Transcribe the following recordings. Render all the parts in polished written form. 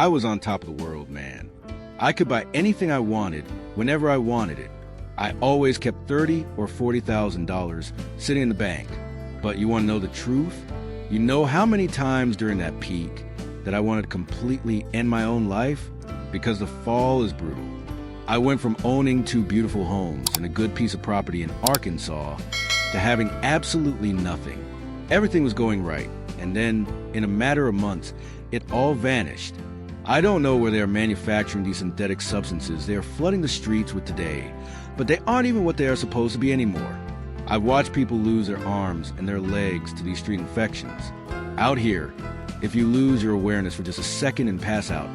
I was on top of the world, man. I could buy anything I wanted whenever I wanted it. I always kept $30,000 or $40,000 sitting in the bank. But you want to know the truth? You know how many times during that peak that I wanted to completely end my own life? Because the fall is brutal. I went from owning 2 beautiful homes and a good piece of property in Arkansas to having absolutely nothing. Everything was going right, and then, in a matter of months, it all vanished. I don't know where they are manufacturing these synthetic substances they are flooding the streets with today, but they aren't even what they are supposed to be anymore. I've watched people lose their arms and their legs to these street infections. Out here, if you lose your awareness for just a second and pass out,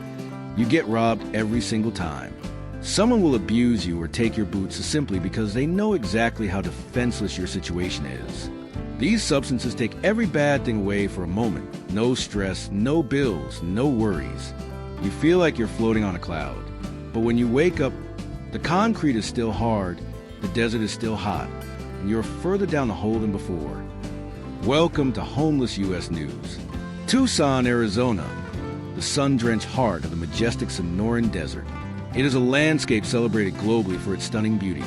you get robbed every single time. Someone will abuse you or take your boots simply because they know exactly how defenseless your situation is. These substances take every bad thing away for a moment. No stress, no bills, no worries. You feel like you're floating on a cloud. But when you wake up, the concrete is still hard, the desert is still hot, and you're further down the hole than before. Welcome to Homeless U.S. News. Tucson, Arizona, the sun-drenched heart of the majestic Sonoran Desert. It is a landscape celebrated globally for its stunning beauty,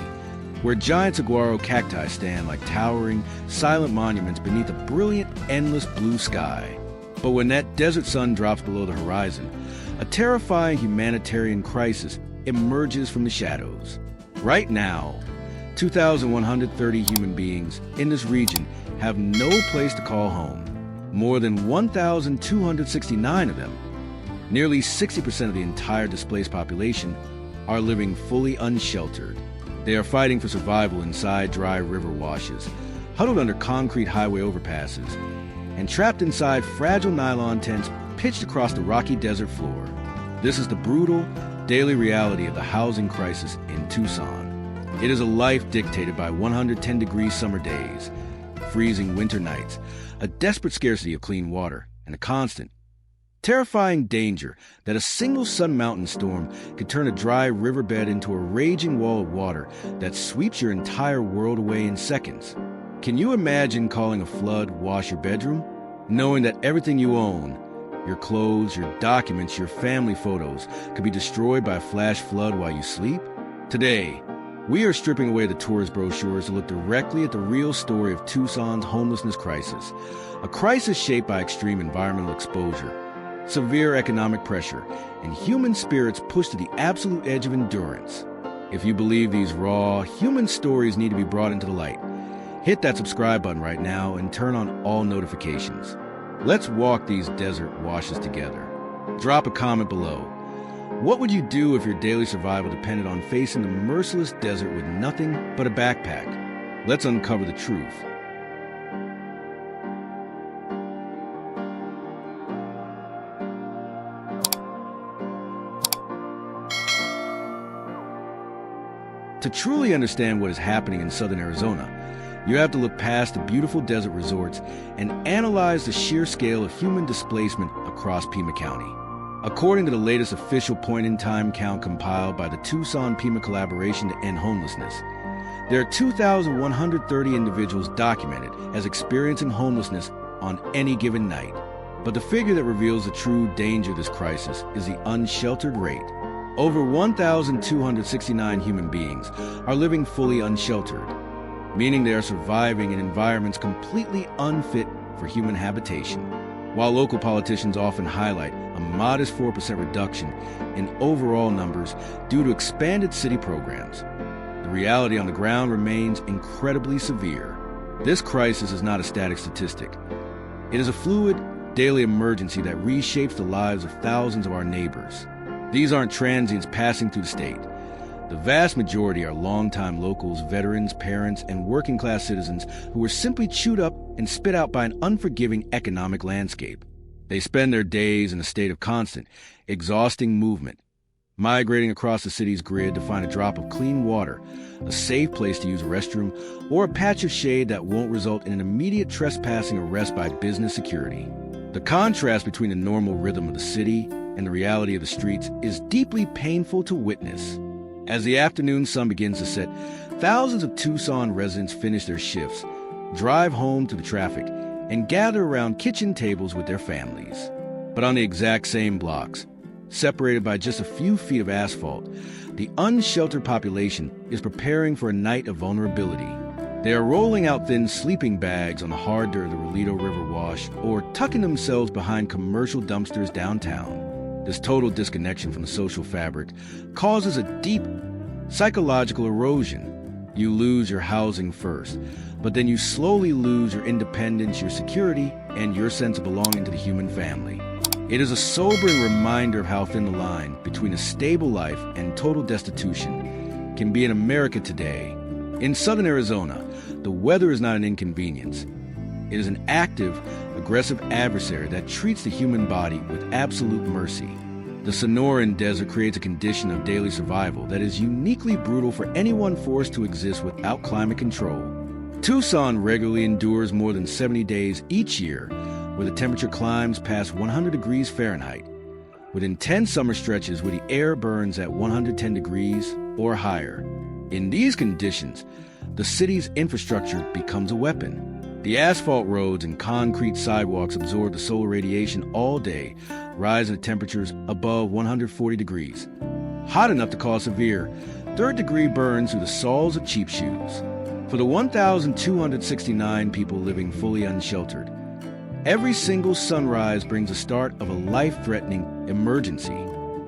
where giant saguaro cacti stand like towering, silent monuments beneath a brilliant, endless blue sky. But when that desert sun drops below the horizon, a terrifying humanitarian crisis emerges from the shadows. Right now, 2,130 human beings in this region have no place to call home. More than 1,269 of them, nearly 60% of the entire displaced population, are living fully unsheltered. They are fighting for survival inside dry river washes, huddled under concrete highway overpasses, and trapped inside fragile nylon tents pitched across the rocky desert floor. This is the brutal, daily reality of the housing crisis in Tucson. It is a life dictated by 110-degree summer days, freezing winter nights, a desperate scarcity of clean water, and a constant, terrifying danger that a single Sun Mountain storm could turn a dry riverbed into a raging wall of water that sweeps your entire world away in seconds. Can you imagine calling a flood wash your bedroom? Knowing that everything you own, your clothes, your documents, your family photos, could be destroyed by a flash flood while you sleep? Today, we are stripping away the tourist brochures to look directly at the real story of Tucson's homelessness crisis, a crisis shaped by extreme environmental exposure, severe economic pressure, and human spirits pushed to the absolute edge of endurance. If you believe these raw, human stories need to be brought into the light, hit that subscribe button right now and turn on all notifications. Let's walk these desert washes together. Drop a comment below. What would you do if your daily survival depended on facing the merciless desert with nothing but a backpack? Let's uncover the truth. To truly understand what is happening in southern Arizona, you have to look past the beautiful desert resorts and analyze the sheer scale of human displacement across Pima County. According to the latest official point-in-time count compiled by the Tucson-Pima Collaboration to End Homelessness, there are 2,130 individuals documented as experiencing homelessness on any given night. But the figure that reveals the true danger of this crisis is the unsheltered rate. Over 1,269 human beings are living fully unsheltered, meaning they are surviving in environments completely unfit for human habitation. While local politicians often highlight a modest 4% reduction in overall numbers due to expanded city programs, the reality on the ground remains incredibly severe. This crisis is not a static statistic. It is a fluid, daily emergency that reshapes the lives of thousands of our neighbors. These aren't transients passing through the state. The vast majority are longtime locals, veterans, parents, and working-class citizens who were simply chewed up and spit out by an unforgiving economic landscape. They spend their days in a state of constant, exhausting movement, migrating across the city's grid to find a drop of clean water, a safe place to use a restroom, or a patch of shade that won't result in an immediate trespassing arrest by business security. The contrast between the normal rhythm of the city and the reality of the streets is deeply painful to witness. As the afternoon sun begins to set, thousands of Tucson residents finish their shifts, drive home through the traffic, and gather around kitchen tables with their families. But on the exact same blocks, separated by just a few feet of asphalt, the unsheltered population is preparing for a night of vulnerability. They are rolling out thin sleeping bags on the hard dirt of the Rolito River wash or tucking themselves behind commercial dumpsters downtown. This total disconnection from the social fabric causes a deep psychological erosion. You lose your housing first, but then you slowly lose your independence, your security, and your sense of belonging to the human family. It is a sobering reminder of how thin the line between a stable life and total destitution can be in America today. In southern Arizona, the weather is not an inconvenience. It is an active, aggressive adversary that treats the human body with absolute mercy. The Sonoran Desert creates a condition of daily survival that is uniquely brutal for anyone forced to exist without climate control. Tucson regularly endures more than 70 days each year, where the temperature climbs past 100 degrees Fahrenheit, with intense summer stretches where the air burns at 110 degrees or higher. In these conditions, the city's infrastructure becomes a weapon. The asphalt roads and concrete sidewalks absorb the solar radiation all day, rising to temperatures above 140 degrees, hot enough to cause severe third-degree burns through the soles of cheap shoes. For the 1,269 people living fully unsheltered, every single sunrise brings the start of a life-threatening emergency.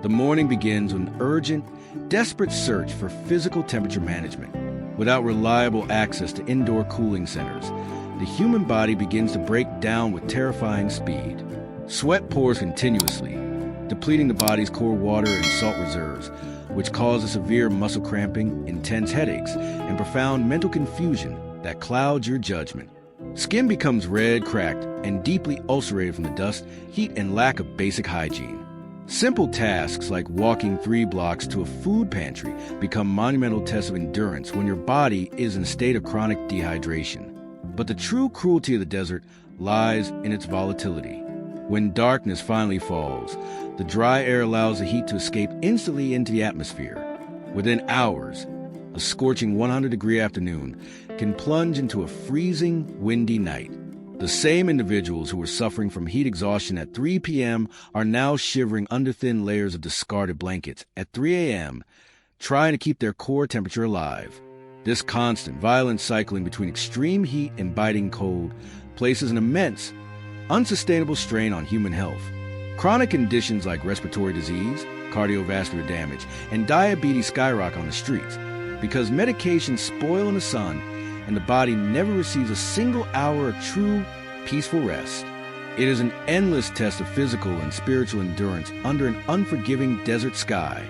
The morning begins with an urgent, desperate search for physical temperature management. Without reliable access to indoor cooling centers, the human body begins to break down with terrifying speed. Sweat pours continuously, depleting the body's core water and salt reserves, which causes severe muscle cramping, intense headaches, and profound mental confusion that clouds your judgment. Skin becomes red, cracked, and deeply ulcerated from the dust, heat, and lack of basic hygiene. Simple tasks like walking 3 blocks to a food pantry become monumental tests of endurance when your body is in a state of chronic dehydration. But the true cruelty of the desert lies in its volatility. When darkness finally falls, the dry air allows the heat to escape instantly into the atmosphere. Within hours, a scorching 100-degree afternoon can plunge into a freezing, windy night. The same individuals who were suffering from heat exhaustion at 3 p.m. are now shivering under thin layers of discarded blankets at 3 a.m., trying to keep their core temperature alive. This constant, violent cycling between extreme heat and biting cold places an immense, unsustainable strain on human health. Chronic conditions like respiratory disease, cardiovascular damage, and diabetes skyrocket on the streets because medications spoil in the sun and the body never receives a single hour of true, peaceful rest. It is an endless test of physical and spiritual endurance under an unforgiving desert sky.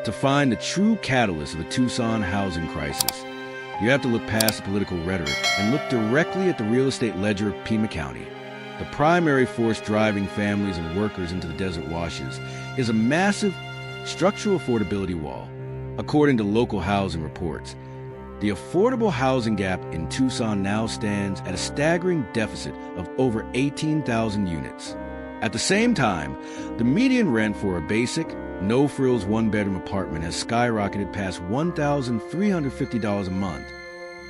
To find the true catalyst of the Tucson housing crisis, you have to look past the political rhetoric and look directly at the real estate ledger of Pima County. The primary force driving families and workers into the desert washes is a massive structural affordability wall. According to local housing reports, the affordable housing gap in Tucson now stands at a staggering deficit of over 18,000 units. At the same time, the median rent for a basic, no-frills one-bedroom apartment has skyrocketed past $1,350 a month,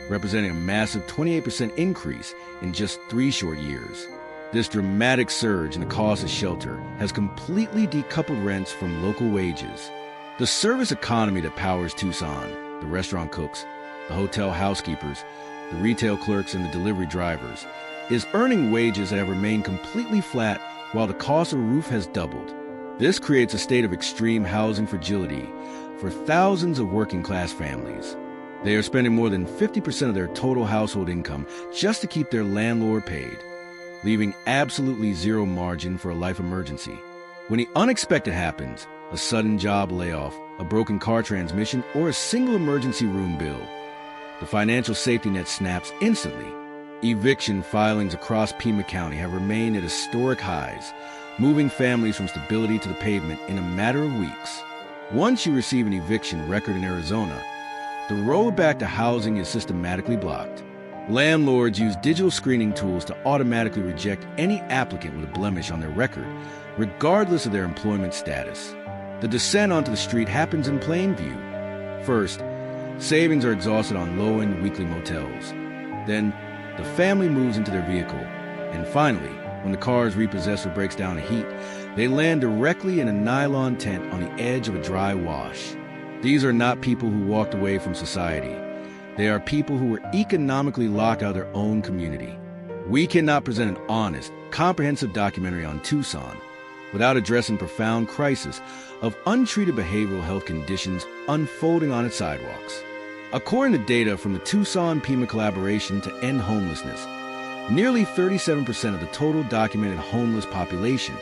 representing a massive 28% increase in just 3 short years. This dramatic surge in the cost of shelter has completely decoupled rents from local wages. The service economy that powers Tucson, the restaurant cooks, the hotel housekeepers, the retail clerks, and the delivery drivers, is earning wages that have remained completely flat while the cost of a roof has doubled. This creates a state of extreme housing fragility for thousands of working-class families. They are spending more than 50% of their total household income just to keep their landlord paid, leaving absolutely zero margin for a life emergency. When the unexpected happens, a sudden job layoff, a broken car transmission, or a single emergency room bill, the financial safety net snaps instantly. Eviction filings across Pima County have remained at historic highs, moving families from stability to the pavement in a matter of weeks. Once you receive an eviction record in Arizona, the road back to housing is systematically blocked. Landlords use digital screening tools to automatically reject any applicant with a blemish on their record, regardless of their employment status. The descent onto the street happens in plain view. First, savings are exhausted on low-end weekly motels. Then, the family moves into their vehicle. And finally, when the car is repossessed or breaks down in heat, they land directly in a nylon tent on the edge of a dry wash. These are not people who walked away from society. They are people who were economically locked out of their own community. We cannot present an honest, comprehensive documentary on Tucson without addressing profound crisis of untreated behavioral health conditions unfolding on its sidewalks. According to data from the Tucson Pima Collaboration to End Homelessness, nearly 37% of the total documented homeless population,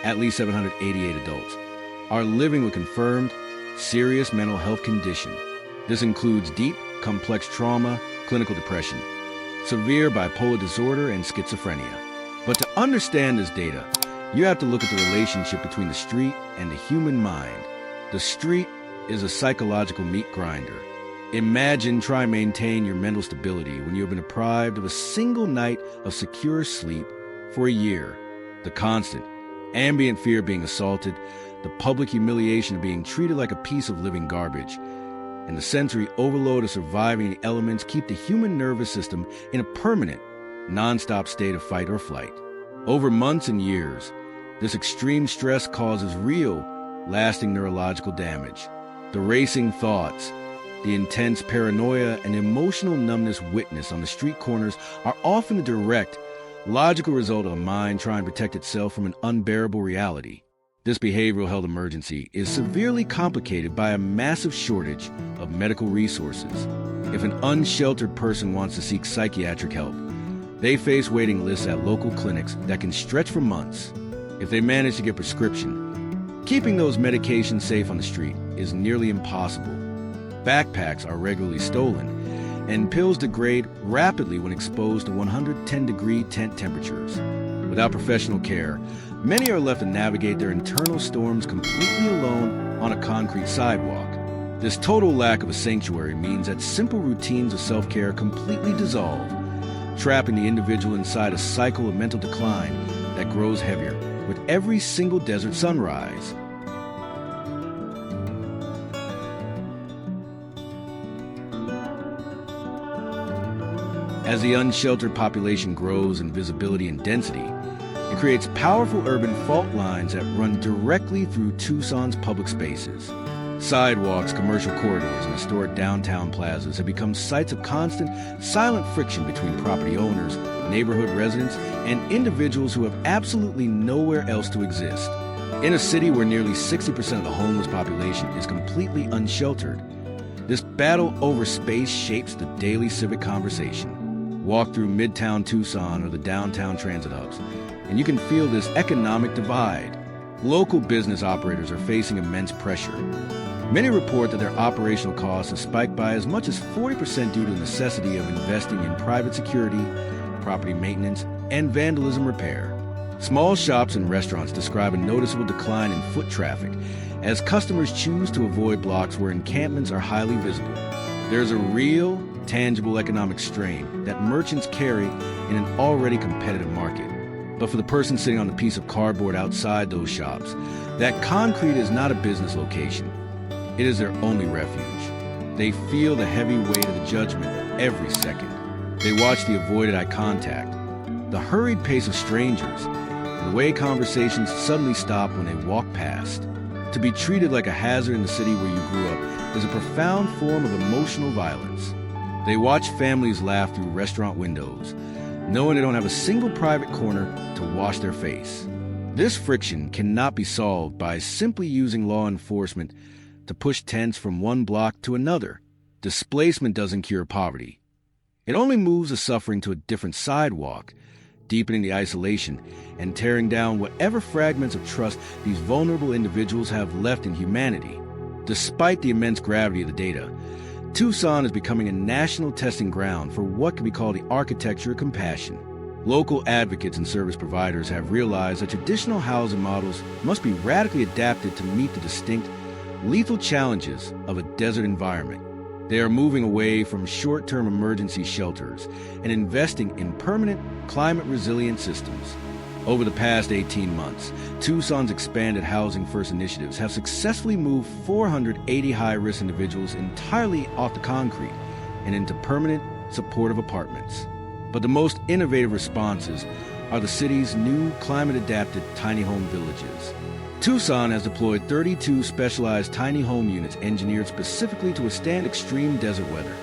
at least 788 adults, are living with confirmed, serious mental health condition. This includes deep, complex trauma, clinical depression, severe bipolar disorder, and schizophrenia. But to understand this data, you have to look at the relationship between the street and the human mind. The street is a psychological meat grinder. Imagine trying to maintain your mental stability when you have been deprived of a single night of secure sleep for a year. The constant, ambient fear of being assaulted, the public humiliation of being treated like a piece of living garbage, and the sensory overload of surviving the elements keep the human nervous system in a permanent, non-stop state of fight or flight. Over months and years, this extreme stress causes real, lasting neurological damage. The racing thoughts, the intense paranoia, and emotional numbness witnessed on the street corners are often the direct, logical result of a mind trying to protect itself from an unbearable reality. This behavioral health emergency is severely complicated by a massive shortage of medical resources. If an unsheltered person wants to seek psychiatric help, they face waiting lists at local clinics that can stretch for months. If they manage to get prescription, keeping those medications safe on the street is nearly impossible. Backpacks are regularly stolen, and pills degrade rapidly when exposed to 110-degree tent temperatures. Without professional care, many are left to navigate their internal storms completely alone on a concrete sidewalk. This total lack of a sanctuary means that simple routines of self-care completely dissolve, trapping the individual inside a cycle of mental decline that grows heavier with every single desert sunrise. As the unsheltered population grows in visibility and density, it creates powerful urban fault lines that run directly through Tucson's public spaces. Sidewalks, commercial corridors, and historic downtown plazas have become sites of constant, silent friction between property owners, neighborhood residents, and individuals who have absolutely nowhere else to exist. In a city where nearly 60% of the homeless population is completely unsheltered, this battle over space shapes the daily civic conversation. Walk through Midtown Tucson or the downtown transit hubs, and you can feel this economic divide. Local business operators are facing immense pressure. Many report that their operational costs have spiked by as much as 40% due to the necessity of investing in private security, property maintenance, and vandalism repair. Small shops and restaurants describe a noticeable decline in foot traffic as customers choose to avoid blocks where encampments are highly visible. There's a real, tangible economic strain that merchants carry in an already competitive market. But for the person sitting on a piece of cardboard outside those shops, that concrete is not a business location. It is their only refuge. They feel the heavy weight of the judgment every second. They watch the avoided eye contact, the hurried pace of strangers, and the way conversations suddenly stop when they walk past. To be treated like a hazard in the city where you grew up is a profound form of emotional violence. They watch families laugh through restaurant windows, knowing they don't have a single private corner to wash their face. This friction cannot be solved by simply using law enforcement to push tents from one block to another. Displacement doesn't cure poverty. It only moves the suffering to a different sidewalk, deepening the isolation and tearing down whatever fragments of trust these vulnerable individuals have left in humanity. Despite the immense gravity of the data, Tucson is becoming a national testing ground for what can be called the architecture of compassion. Local advocates and service providers have realized that traditional housing models must be radically adapted to meet the distinct, lethal challenges of a desert environment. They are moving away from short-term emergency shelters and investing in permanent, climate-resilient systems. Over the past 18 months, Tucson's expanded Housing First initiatives have successfully moved 480 high-risk individuals entirely off the concrete and into permanent, supportive apartments. But the most innovative responses are the city's new climate-adapted tiny home villages. Tucson has deployed 32 specialized tiny home units engineered specifically to withstand extreme desert weather,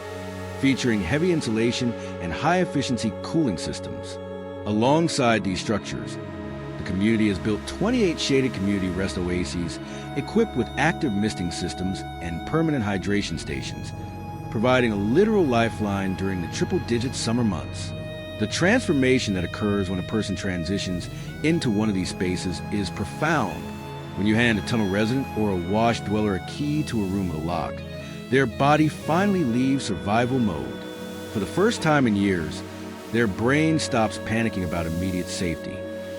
featuring heavy insulation and high-efficiency cooling systems. Alongside these structures, the community has built 28 shaded community rest oases equipped with active misting systems and permanent hydration stations, providing a literal lifeline during the triple-digit summer months. The transformation that occurs when a person transitions into one of these spaces is profound. When you hand a tunnel resident or a wash dweller a key to a room with a lock, their body finally leaves survival mode. For the first time in years, their brain stops panicking about immediate safety.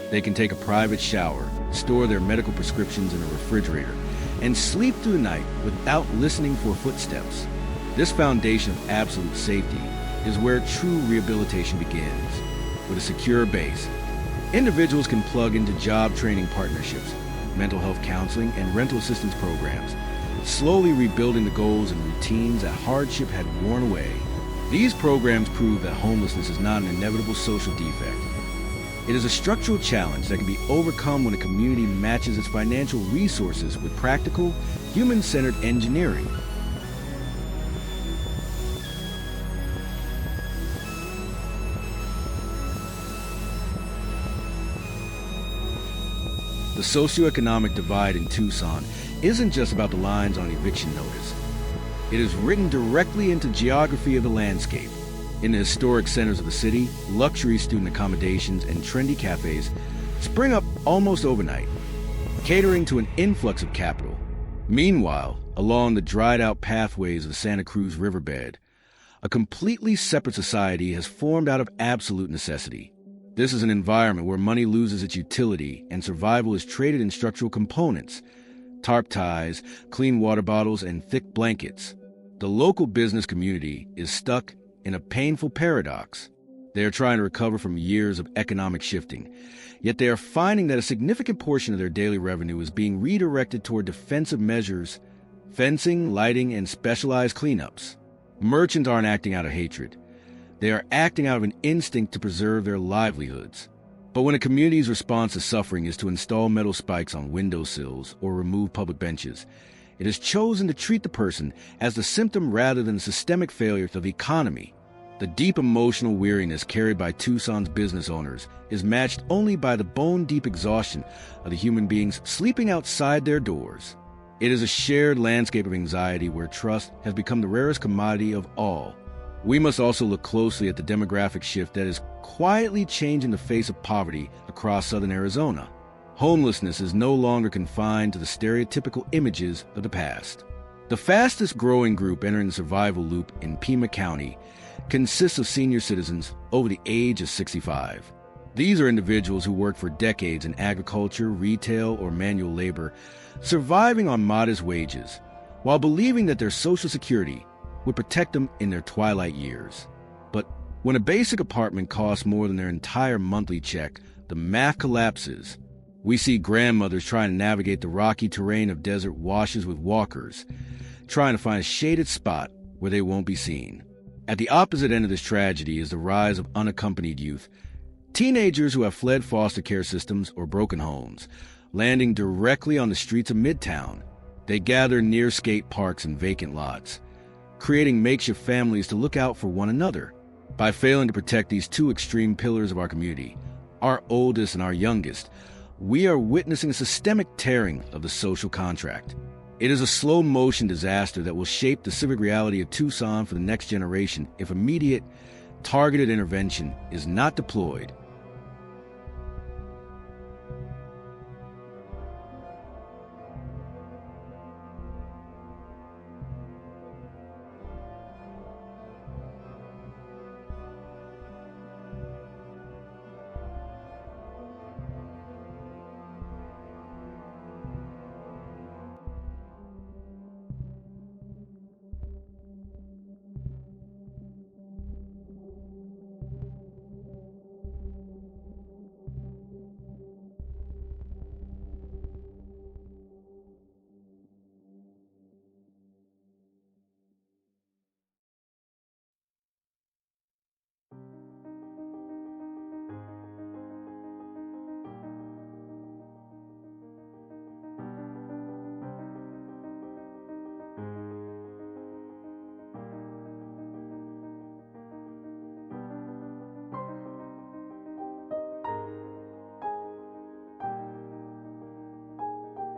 They can take a private shower, store their medical prescriptions in a refrigerator, and sleep through the night without listening for footsteps. This foundation of absolute safety is where true rehabilitation begins. With a secure base, individuals can plug into job training partnerships, mental health counseling, and rental assistance programs, slowly rebuilding the goals and routines that hardship had worn away. These programs prove that homelessness is not an inevitable social defect. It is a structural challenge that can be overcome when a community matches its financial resources with practical, human-centered engineering. The socioeconomic divide in Tucson isn't just about the lines on eviction notice. It is written directly into geography of the landscape. In the historic centers of the city, luxury student accommodations and trendy cafes spring up almost overnight, catering to an influx of capital. Meanwhile, along the dried-out pathways of the Santa Cruz riverbed, a completely separate society has formed out of absolute necessity. This is an environment where money loses its utility and survival is traded in structural components: tarp ties, clean water bottles, and thick blankets. The local business community is stuck in a painful paradox. They are trying to recover from years of economic shifting, yet they are finding that a significant portion of their daily revenue is being redirected toward defensive measures, fencing, lighting, and specialized cleanups. Merchants aren't acting out of hatred. They are acting out of an instinct to preserve their livelihoods. But when a community's response to suffering is to install metal spikes on windowsills or remove public benches, it has chosen to treat the person as the symptom rather than the systemic failure of the economy. The deep emotional weariness carried by Tucson's business owners is matched only by the bone-deep exhaustion of the human beings sleeping outside their doors. It is a shared landscape of anxiety where trust has become the rarest commodity of all. We must also look closely at the demographic shift that is quietly changing the face of poverty across southern Arizona. Homelessness is no longer confined to the stereotypical images of the past. The fastest growing group entering the survival loop in Pima County consists of senior citizens over the age of 65. These are individuals who worked for decades in agriculture, retail, or manual labor, surviving on modest wages, while believing that their Social Security would protect them in their twilight years. But when a basic apartment costs more than their entire monthly check, the math collapses. We see grandmothers trying to navigate the rocky terrain of desert washes with walkers, trying to find a shaded spot where they won't be seen. At the opposite end of this tragedy is the rise of unaccompanied youth, teenagers who have fled foster care systems or broken homes, landing directly on the streets of Midtown. They gather near skate parks and vacant lots, creating makeshift families to look out for one another. By failing to protect these two extreme pillars of our community, our oldest and our youngest, we are witnessing a systemic tearing of the social contract. It is a slow-motion disaster that will shape the civic reality of Tucson for the next generation if immediate, targeted intervention is not deployed.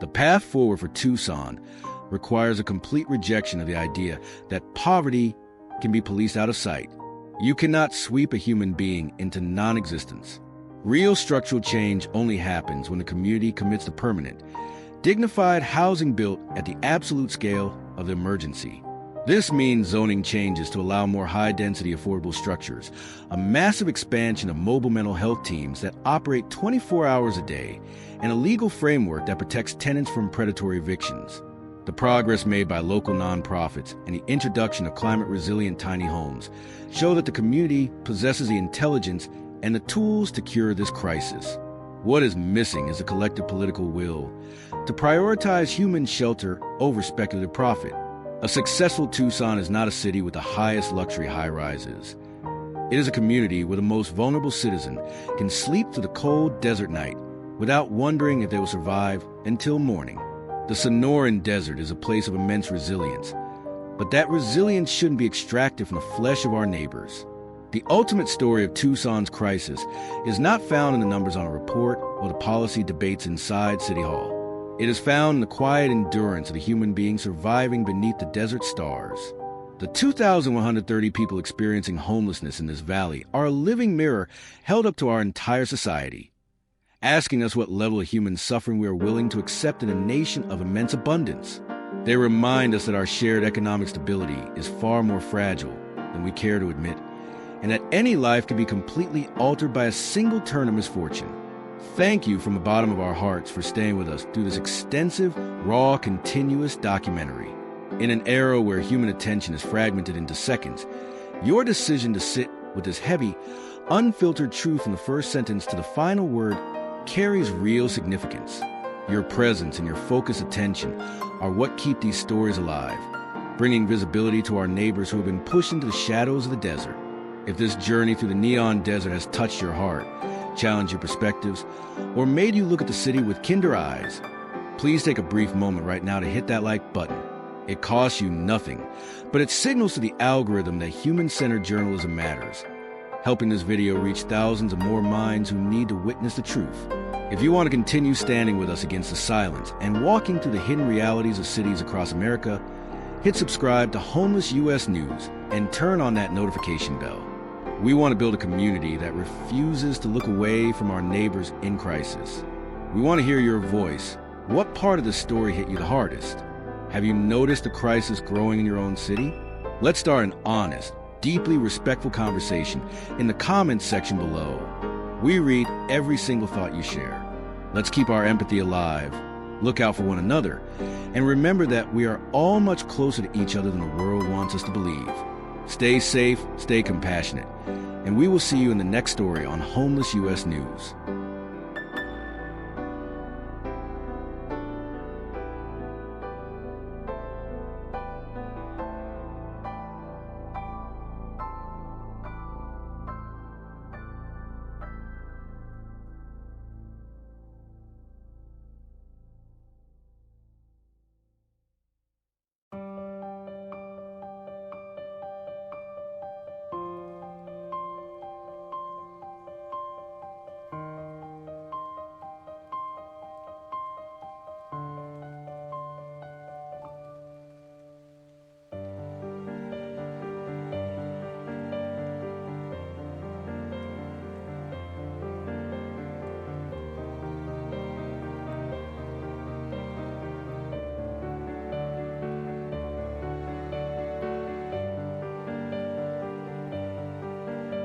The path forward for Tucson requires a complete rejection of the idea that poverty can be policed out of sight. You cannot sweep a human being into non-existence. Real structural change only happens when the community commits to permanent, dignified housing built at the absolute scale of the emergency. This means zoning changes to allow more high-density affordable structures, a massive expansion of mobile mental health teams that operate 24 hours a day, and a legal framework that protects tenants from predatory evictions. The progress made by local nonprofits and the introduction of climate-resilient tiny homes show that the community possesses the intelligence and the tools to cure this crisis. What is missing is a collective political will to prioritize human shelter over speculative profit. A successful Tucson is not a city with the highest luxury high-rises. It is a community where the most vulnerable citizen can sleep through the cold desert night without wondering if they will survive until morning. The Sonoran Desert is a place of immense resilience, but that resilience shouldn't be extracted from the flesh of our neighbors. The ultimate story of Tucson's crisis is not found in the numbers on a report or the policy debates inside City Hall. It is found in the quiet endurance of the human being surviving beneath the desert stars. The 2,130 people experiencing homelessness in this valley are a living mirror held up to our entire society, asking us what level of human suffering we are willing to accept in a nation of immense abundance. They remind us that our shared economic stability is far more fragile than we care to admit, and that any life can be completely altered by a single turn of misfortune. Thank you from the bottom of our hearts for staying with us through this extensive, raw, continuous documentary. In an era where human attention is fragmented into seconds, your decision to sit with this heavy, unfiltered truth from the first sentence to the final word carries real significance. Your presence and your focused attention are what keep these stories alive, bringing visibility to our neighbors who have been pushed into the shadows of the desert. If this journey through the neon desert has touched your heart, challenged your perspectives, or made you look at the city with kinder eyes, please take a brief moment right now to hit that like button. It costs you nothing, but it signals to the algorithm that human-centered journalism matters, helping this video reach thousands of more minds who need to witness the truth. If you want to continue standing with us against the silence and walking through the hidden realities of cities across America, hit subscribe to Homeless US News and turn on that notification bell. We want to build a community that refuses to look away from our neighbors in crisis. We want to hear your voice. What part of the story hit you the hardest? Have you noticed the crisis growing in your own city? Let's start an honest, deeply respectful conversation in the comments section below. We read every single thought you share. Let's keep our empathy alive, look out for one another, and remember that we are all much closer to each other than the world wants us to believe. Stay safe, stay compassionate, and we will see you in the next story on Homeless US News.